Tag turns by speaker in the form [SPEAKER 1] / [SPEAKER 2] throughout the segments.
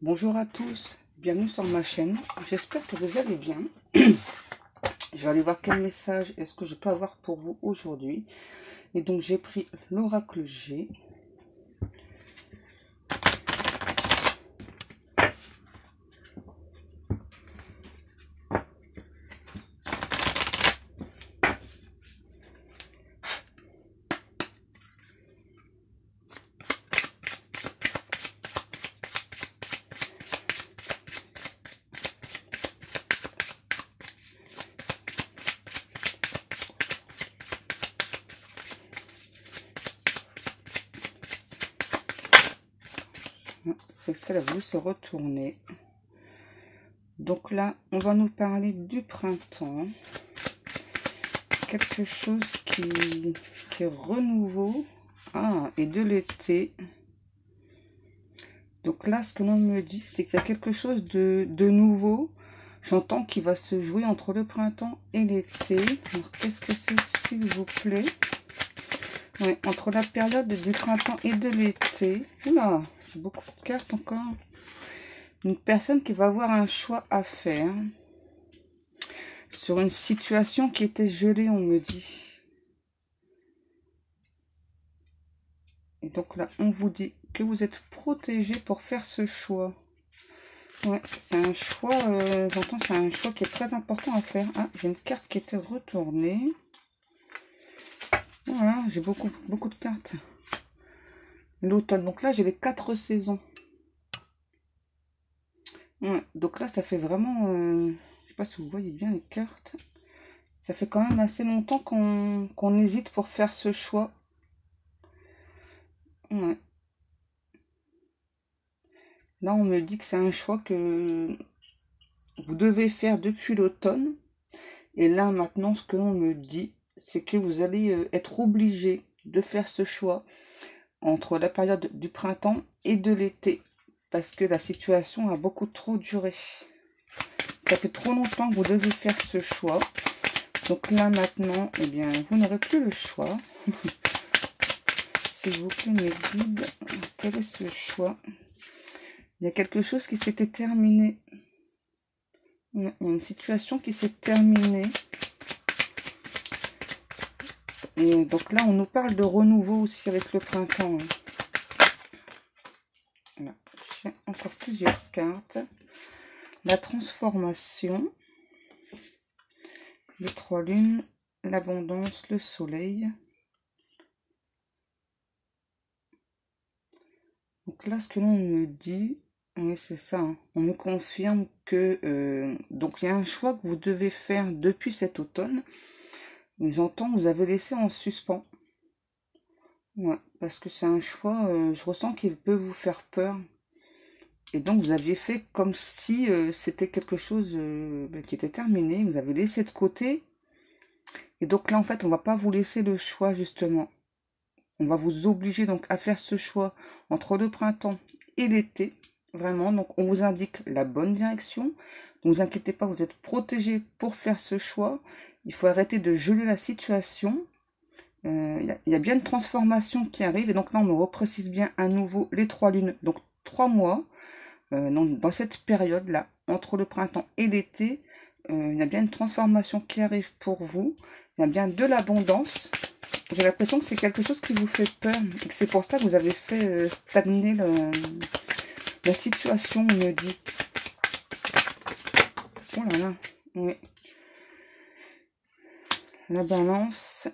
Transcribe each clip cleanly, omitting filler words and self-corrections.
[SPEAKER 1] Bonjour à tous, bienvenue sur ma chaîne, j'espère que vous allez bien. Je vais aller voir quel message est-ce que je peux avoir pour vous aujourd'hui. Et donc j'ai pris l'oracle G. C'est que ça a voulu se retourner. Donc là, on va nous parler du printemps. Quelque chose qui est renouveau. Ah, et de l'été. Donc là, ce que l'on me dit, c'est qu'il y a quelque chose de nouveau. J'entends qu'il va se jouer entre le printemps et l'été. Alors, qu'est-ce que c'est, s'il vous plaît? Oui, entre la période du printemps et de l'été. Oula, j'ai beaucoup de cartes encore. Une personne qui va avoir un choix à faire sur une situation qui était gelée, on me dit. Et donc là, on vous dit que vous êtes protégé pour faire ce choix. Ouais, c'est un choix, j'entends, c'est un choix qui est très important à faire. Ah, j'ai une carte qui était retournée. Voilà, j'ai beaucoup de cartes. L'automne, donc là, j'ai les 4 saisons. Ouais, donc là, ça fait vraiment, je sais pas si vous voyez bien les cartes. Ça fait quand même assez longtemps qu'on hésite pour faire ce choix. Ouais. Là, on me dit que c'est un choix que vous devez faire depuis l'automne. Et là, maintenant, ce que l'on me dit, c'est que vous allez être obligé de faire ce choix entre la période du printemps et de l'été. Parce que la situation a beaucoup trop duré. Ça fait trop longtemps que vous devez faire ce choix. Donc là, maintenant, eh bien, vous n'aurez plus le choix. S'il vous plaît, mes guides, quel est ce choix? Il y a quelque chose qui s'était terminé. Il y a une situation qui s'est terminée. Et donc là, on nous parle de renouveau aussi avec le printemps. Voilà. J'ai encore plusieurs cartes. La transformation. Les 3 lunes. L'abondance, le soleil. Donc là, ce que l'on me dit, oui, c'est ça. Hein. On me confirme que donc il y a un choix que vous devez faire depuis cet automne. J'entends, vous avez laissé en suspens. Ouais, parce que c'est un choix, je ressens qu'il peut vous faire peur. Et donc, vous aviez fait comme si c'était quelque chose qui était terminé. Vous avez laissé de côté. Et donc là, en fait, on va pas vous laisser le choix, justement. On va vous obliger donc à faire ce choix entre le printemps et l'été. Vraiment, donc on vous indique la bonne direction. Ne vous inquiétez pas, vous êtes protégés pour faire ce choix. Il faut arrêter de geler la situation. Il y a bien une transformation qui arrive. Et donc là, on me reprécise bien à nouveau les 3 lunes. Donc 3 mois. Dans cette période-là, entre le printemps et l'été, il y a bien une transformation qui arrive pour vous. Il y a bien de l'abondance. J'ai l'impression que c'est quelque chose qui vous fait peur. Et que c'est pour ça que vous avez fait stagner la situation, on me dit. Oh là là, oui. La balance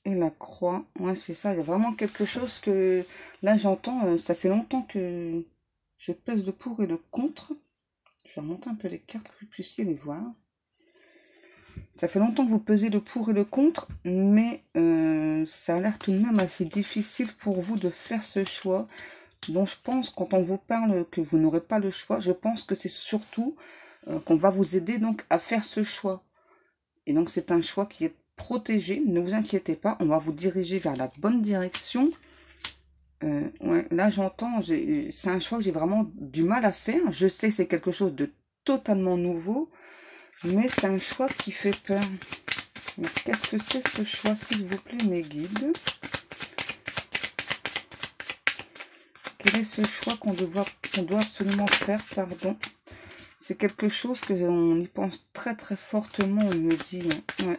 [SPEAKER 1] et la croix. Ouais, c'est ça. Il y a vraiment quelque chose que... Là, j'entends, ça fait longtemps que je pèse le pour et le contre. Je vais remonter un peu les cartes pour que vous puissiez les voir. Ça fait longtemps que vous pesez le pour et le contre, mais ça a l'air tout de même assez difficile pour vous de faire ce choix. Donc je pense, quand on vous parle que vous n'aurez pas le choix, je pense que c'est surtout qu'on va vous aider donc à faire ce choix. Et donc c'est un choix qui est protégé, ne vous inquiétez pas, on va vous diriger vers la bonne direction. Ouais, là j'entends, c'est un choix que j'ai vraiment du mal à faire. Je sais que c'est quelque chose de totalement nouveau, mais c'est un choix qui fait peur. Qu'est-ce que c'est ce choix, s'il vous plaît, mes guides? Quel est ce choix qu'on doit absolument faire, pardon. C'est quelque chose qu'on y pense très très fortement, on me dit. Ouais.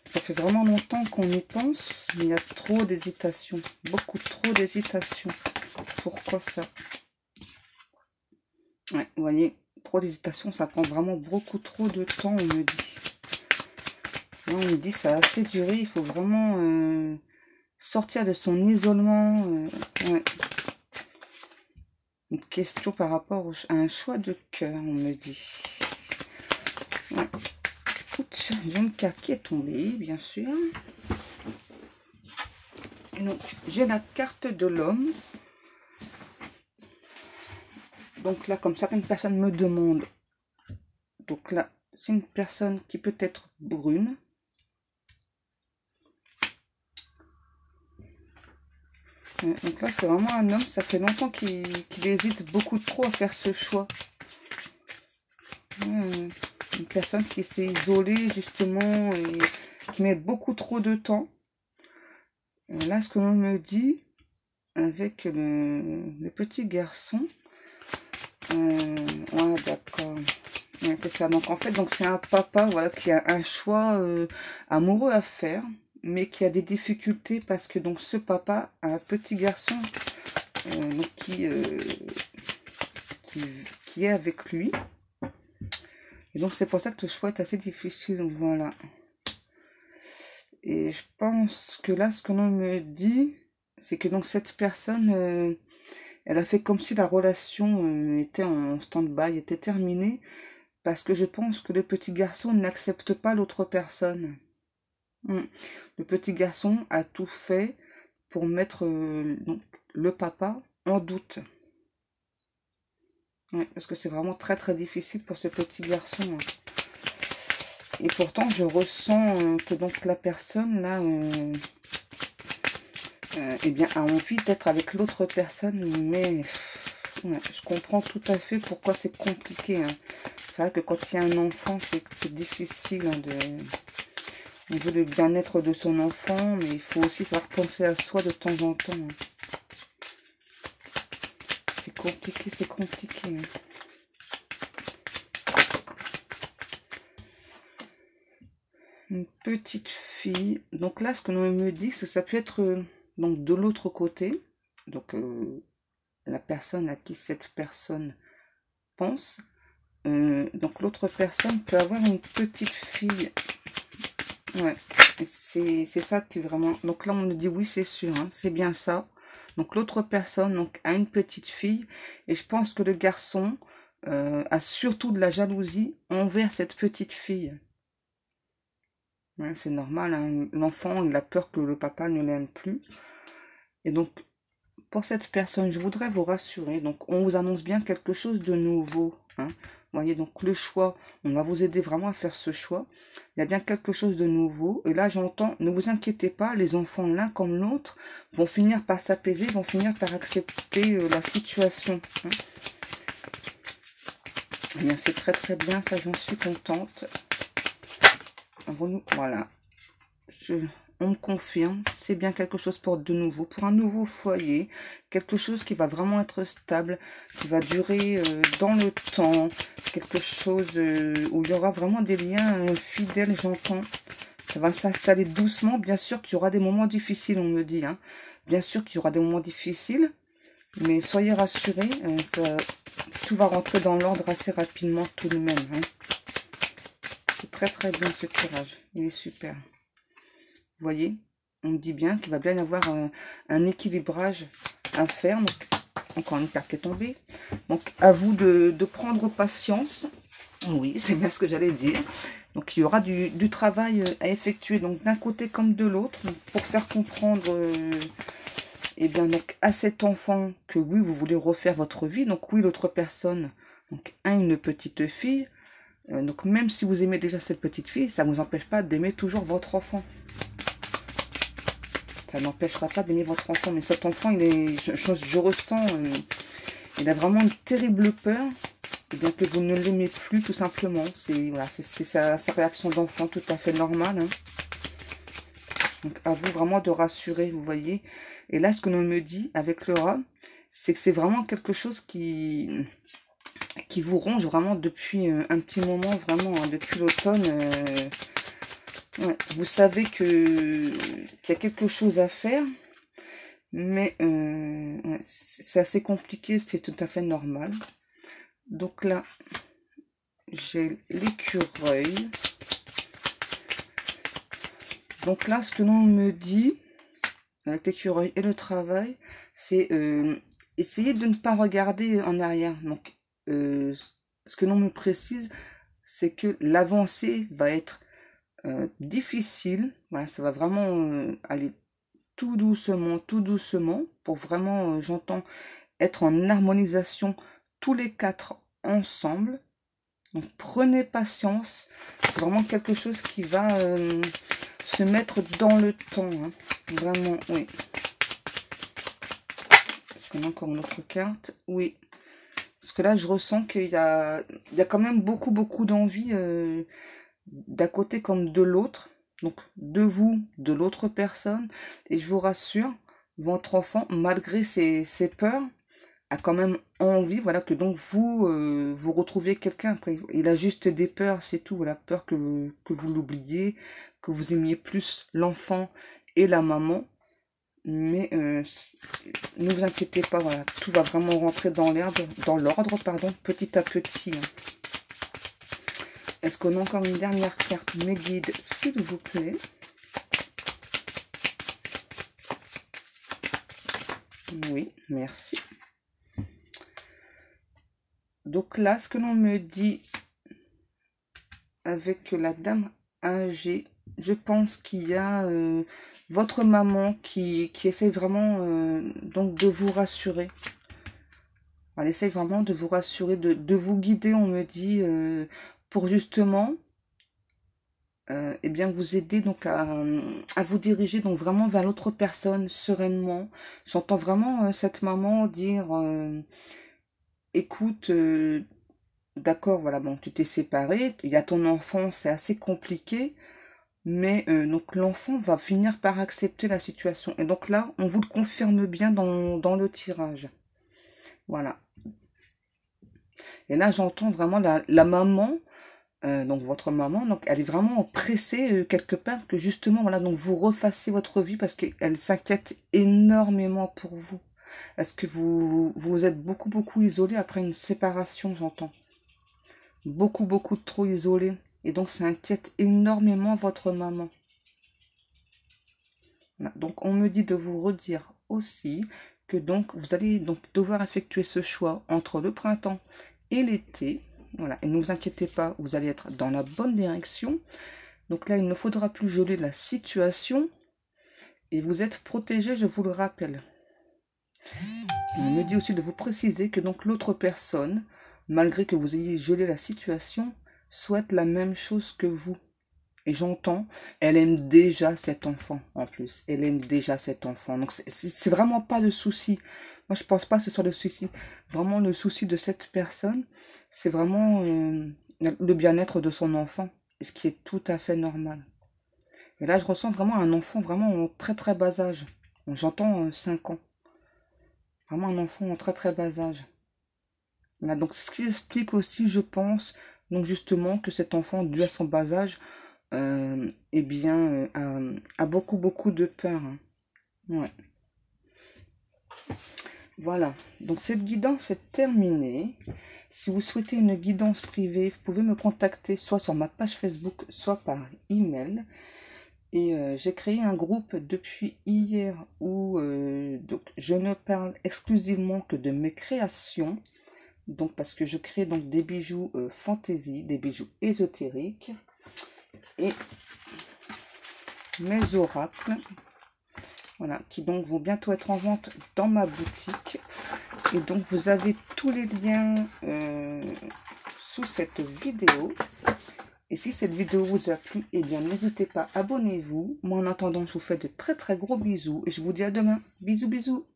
[SPEAKER 1] Ça fait vraiment longtemps qu'on y pense, mais il y a trop d'hésitation. Beaucoup trop d'hésitation. Pourquoi ça? Ouais, vous voyez, trop d'hésitation, ça prend vraiment beaucoup trop de temps, on me dit. Là, on me dit ça a assez duré, il faut vraiment sortir de son isolement. Ouais. Une question par rapport à un choix de cœur, on me dit. Ouais. Oups, j'ai une carte qui est tombée, bien sûr. Et donc, j'ai la carte de l'homme. Donc là, comme certaines personnes me demandent. Donc là, c'est une personne qui peut être brune. Donc là, c'est vraiment un homme. Ça fait longtemps qu'il hésite beaucoup trop à faire ce choix. Une personne qui s'est isolée, justement, et qui met beaucoup trop de temps. Là, ce que l'on me dit, avec le petit garçon. Ouais, d'accord. Ouais, c'est ça. Donc, en fait, c'est un papa, voilà, qui a un choix amoureux à faire, mais qui a des difficultés parce que donc ce papa a un petit garçon donc, qui est avec lui. Et donc c'est pour ça que le choix est assez difficile, voilà. Et je pense que là, ce que l'on me dit, c'est que donc cette personne, elle a fait comme si la relation était en stand-by, était terminée, parce que je pense que le petit garçon n'accepte pas l'autre personne. Le petit garçon a tout fait pour mettre donc, le papa en doute. Ouais, parce que c'est vraiment très très difficile pour ce petit garçon. Et pourtant, je ressens que donc la personne là, eh bien, a envie d'être avec l'autre personne, mais ouais, je comprends tout à fait pourquoi c'est compliqué. C'est vrai que quand il y a un enfant, c'est difficile on veut le bien-être de son enfant, mais il faut aussi savoir penser à soi de temps en temps. C'est compliqué, c'est compliqué. Une petite fille. Donc là, ce que l'on me dit, c'est que ça peut être donc de l'autre côté. Donc la personne à qui cette personne pense. Donc l'autre personne peut avoir une petite fille. Ouais, c'est ça qui est vraiment... Donc là, on me dit oui, c'est sûr, hein, c'est bien ça. Donc l'autre personne donc, a une petite fille. Et je pense que le garçon a surtout de la jalousie envers cette petite fille. Ouais, c'est normal, hein. L'enfant, il a peur que le papa ne l'aime plus. Et donc, pour cette personne, je voudrais vous rassurer. Donc, on vous annonce bien quelque chose de nouveau, hein. Vous voyez, donc le choix, on va vous aider vraiment à faire ce choix. Il y a bien quelque chose de nouveau. Et là, j'entends, ne vous inquiétez pas, les enfants, l'un comme l'autre, vont finir par s'apaiser, vont finir par accepter la situation, hein. Eh bien, c'est très très bien, ça, j'en suis contente. Voilà. On me confirme, c'est bien quelque chose pour de nouveau, pour un nouveau foyer, quelque chose qui va vraiment être stable, qui va durer dans le temps, quelque chose où il y aura vraiment des liens fidèles, j'entends. Ça va s'installer doucement, bien sûr qu'il y aura des moments difficiles, on me dit, hein. Bien sûr qu'il y aura des moments difficiles, mais soyez rassurés, tout va rentrer dans l'ordre assez rapidement tout de même, hein. C'est très très bien ce tirage, il est super. Vous voyez, on me dit bien qu'il va bien y avoir un équilibrage à faire. Donc, encore une carte qui est tombée. Donc, à vous de prendre patience. Oui, c'est bien ce que j'allais dire. Donc, il y aura du travail à effectuer, donc d'un côté comme de l'autre, pour faire comprendre eh bien, donc, à cet enfant que oui, vous voulez refaire votre vie. Donc, oui, l'autre personne donc, a une petite fille. Donc, même si vous aimez déjà cette petite fille, ça ne vous empêche pas d'aimer toujours votre enfant. Ça n'empêchera pas d'aimer votre enfant. Mais cet enfant, il est, je ressens, il a vraiment une terrible peur. Et bien que vous ne l'aimez plus, tout simplement. C'est voilà, sa réaction d'enfant tout à fait normale, hein. Donc, à vous vraiment de rassurer, vous voyez. Et là, ce que l'on me dit avec le rat, c'est que c'est vraiment quelque chose qui vous ronge vraiment depuis un petit moment, vraiment, hein, depuis l'automne. Ouais, vous savez qu'il y a quelque chose à faire, mais ouais, c'est assez compliqué, c'est tout à fait normal. Donc là, j'ai l'écureuil. Donc là, ce que l'on me dit, avec l'écureuil et le travail, c'est essayer de ne pas regarder en arrière. Donc, ce que l'on me précise, c'est que l'avancée va être difficile. Voilà, ça va vraiment aller tout doucement, pour vraiment, j'entends, être en harmonisation tous les quatre ensemble. Donc prenez patience, c'est vraiment quelque chose qui va se mettre dans le temps, hein. Vraiment, oui. Est-ce qu'on a encore une autre carte? Oui. Parce que là, je ressens qu'il y a quand même beaucoup d'envie d'un côté comme de l'autre. Donc, de vous, de l'autre personne. Et je vous rassure, votre enfant, malgré ses peurs, a quand même envie, voilà, que donc vous, vous retrouviez quelqu'un. Après, il a juste des peurs, c'est tout. Voilà, peur que vous l'oubliez, que vous aimiez plus l'enfant et la maman. Mais ne vous inquiétez pas, voilà, tout va vraiment rentrer dans l'ordre, pardon, petit à petit, hein. Est-ce qu'on a encore une dernière carte, mes guides, s'il vous plaît? Oui, merci. Donc là, ce que l'on me dit avec la dame âgée, je pense qu'il y a votre maman qui essaie vraiment donc de vous rassurer. Elle essaie vraiment de vous rassurer, de vous guider, on me dit, pour justement eh bien vous aider donc à vous diriger donc vraiment vers l'autre personne sereinement. J'entends vraiment cette maman dire écoute, d'accord, voilà, bon, tu t'es séparé, il y a ton enfant, c'est assez compliqué, mais donc l'enfant va finir par accepter la situation. Et donc là, on vous le confirme bien dans le tirage. Voilà. Et là, j'entends vraiment la maman, donc votre maman, donc elle est vraiment pressée quelque part que justement, voilà, donc vous refassiez votre vie parce qu'elle s'inquiète énormément pour vous. Est-ce que vous êtes beaucoup isolé après une séparation, j'entends. Beaucoup de trop isolé. Et donc, ça inquiète énormément votre maman. Voilà. Donc, on me dit de vous redire aussi que donc, vous allez donc devoir effectuer ce choix entre le printemps et l'été. Voilà. Et ne vous inquiétez pas, vous allez être dans la bonne direction. Donc là, il ne faudra plus geler la situation. Et vous êtes protégé, je vous le rappelle. On me dit aussi de vous préciser que donc l'autre personne, malgré que vous ayez gelé la situation, souhaite la même chose que vous. Et j'entends, elle aime déjà cet enfant en plus. Elle aime déjà cet enfant. Donc c'est vraiment pas de souci. Moi je pense pas que ce soit le souci. Vraiment le souci de cette personne, c'est vraiment le bien-être de son enfant. Ce qui est tout à fait normal. Et là je ressens vraiment un enfant vraiment en très bas âge. J'entends 5 ans. Vraiment un enfant en très bas âge. Voilà, donc ce qui explique aussi, je pense, donc justement que cet enfant, dû à son bas âge, eh bien, a beaucoup de peur, hein. Ouais. Voilà, donc cette guidance est terminée. Si vous souhaitez une guidance privée, vous pouvez me contacter soit sur ma page Facebook, soit par email. Et j'ai créé un groupe depuis hier où donc, je ne parle exclusivement que de mes créations. Donc parce que je crée donc des bijoux fantaisie, des bijoux ésotériques. Et mes oracles, voilà, qui donc vont bientôt être en vente dans ma boutique. Et donc vous avez tous les liens sous cette vidéo. Et si cette vidéo vous a plu, eh bien n'hésitez pas, abonnez-vous. Moi en attendant, je vous fais de très gros bisous. Et je vous dis à demain. Bisous.